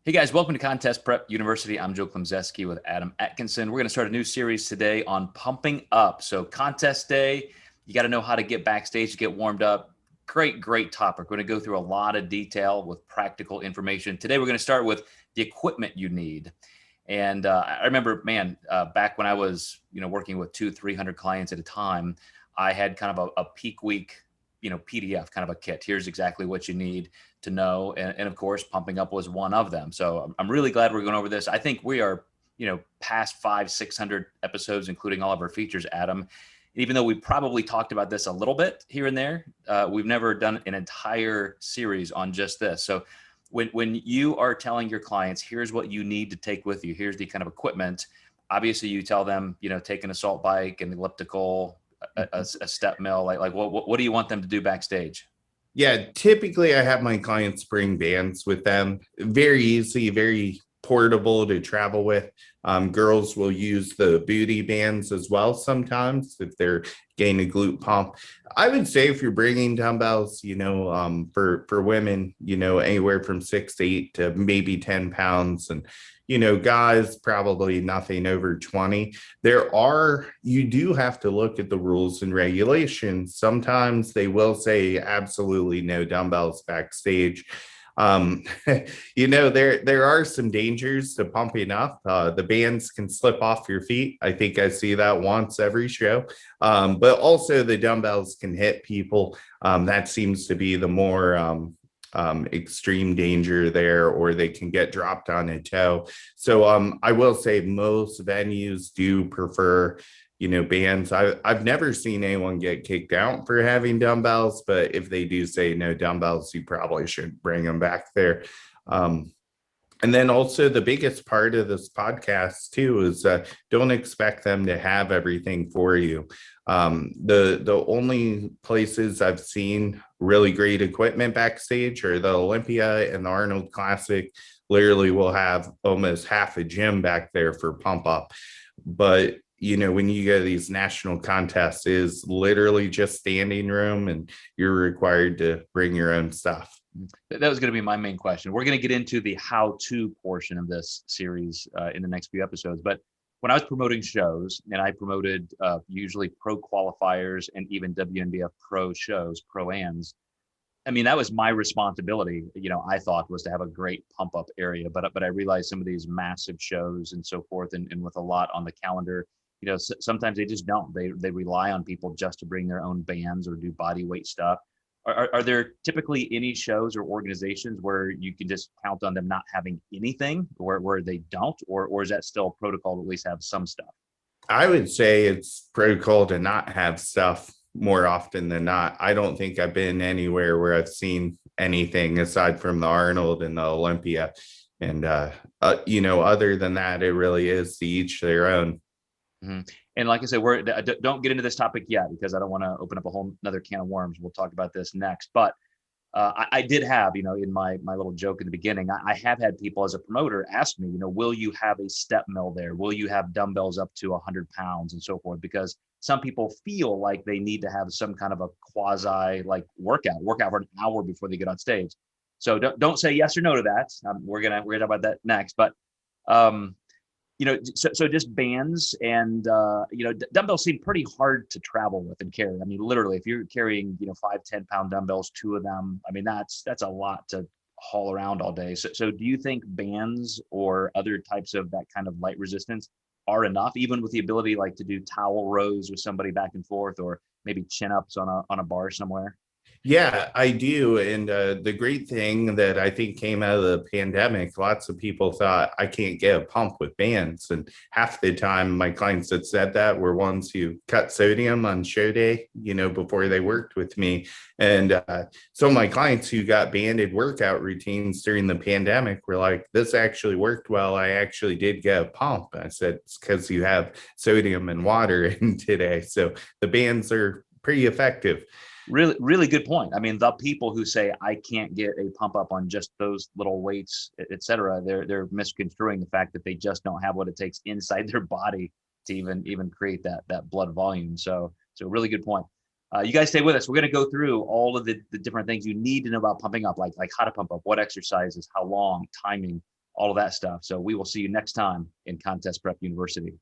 Hey guys, welcome to Contest Prep University. I'm Joe Klemczewski with Adam Atkinson. We're going to start a new series today on pumping up. So contest day, you got to know how to get backstage to get warmed up. Great topic. We're going to go through a lot of detail with practical information. Today, we're going to start with the equipment you need. And I remember, back when I was, working with 200-300 clients at a time, I had kind of a peak week, PDF kind of a kit. Here's exactly what you need to know. And of course, pumping up was one of them. So I'm really glad we're going over this. I think we are, past 500-600 episodes, including all of our features, Adam. Even though we probably talked about this a little bit here and there, we've never done an entire series on just this. So when you are telling your clients, here's what you need to take with you, here's the kind of equipment, obviously you tell them, take an assault bike, an elliptical, a step mill, like what do you want them to do backstage? Yeah, typically I have my clients bring bands with them. Very easy, very portable to travel with. Girls will use the booty bands as well sometimes if they're getting a glute pump. I would say if you're bringing dumbbells, for women, anywhere from 6 to 8 to maybe 10 pounds, and guys, probably nothing over 20. You do have to look at the rules and regulations. Sometimes they will say absolutely no dumbbells backstage. There are some dangers to pumping up. The bands can slip off your feet. I think I see that once every show. But also the dumbbells can hit people. That seems to be the more extreme danger there, or they can get dropped on a toe. So I will say most venues do prefer bands. I've never seen anyone get kicked out for having dumbbells, but if they do say no dumbbells, you probably should bring them back there. And then also the biggest part of this podcast too is don't expect them to have everything for you. The only places I've seen really great equipment backstage are the Olympia and the Arnold Classic. Literally will have almost half a gym back there for pump up. But when you go to these national contests, is literally just standing room and you're required to bring your own stuff. That was going to be my main question. We're going to get into the how-to portion of this series in the next few episodes. But when I was promoting shows, and I promoted usually pro qualifiers and even WNBF pro shows, pro-ams, that was my responsibility, I thought, was to have a great pump up area. But I realized some of these massive shows and so forth, and with a lot on the calendar, sometimes they just don't. They rely on people just to bring their own bands or do body weight stuff. Are there typically any shows or organizations where you can just count on them not having anything, where they don't, or is that still protocol to at least have some stuff? I would say it's protocol to not have stuff more often than not. I don't think I've been anywhere where I've seen anything aside from the Arnold and the Olympia. And, other than that, it really is to each their own. Mm-hmm. And like I said, don't get into this topic yet because I don't want to open up a whole another can of worms. We'll talk about this next. But I did have, in my little joke in the beginning, I have had people as a promoter ask me, will you have a step mill there? Will you have dumbbells up to 100 pounds and so forth? Because some people feel like they need to have some kind of a quasi like workout for an hour before they get on stage. So don't say yes or no to that. We're gonna talk about that next. But so just bands and, dumbbells seem pretty hard to travel with and carry. Literally, if you're carrying, 5-10 pound dumbbells, 2 of them, that's a lot to haul around all day. So do you think bands or other types of that kind of light resistance are enough, even with the ability like to do towel rows with somebody back and forth, or maybe chin ups on a bar somewhere? Yeah, I do. And the great thing that I think came out of the pandemic, lots of people thought I can't get a pump with bands. And half the time my clients that said that were ones who cut sodium on show day, before they worked with me. And so my clients who got banded workout routines during the pandemic were like, this actually worked well. I actually did get a pump. I said, it's because you have sodium and water in today. So the bands are pretty effective. Really, really good point. The people who say I can't get a pump up on just those little weights, et cetera, they're misconstruing the fact that they just don't have what it takes inside their body to even create that blood volume. So really good point. You guys stay with us. We're going to go through all of the different things you need to know about pumping up, like how to pump up, what exercises, how long, timing, all of that stuff. So we will see you next time in Contest Prep University.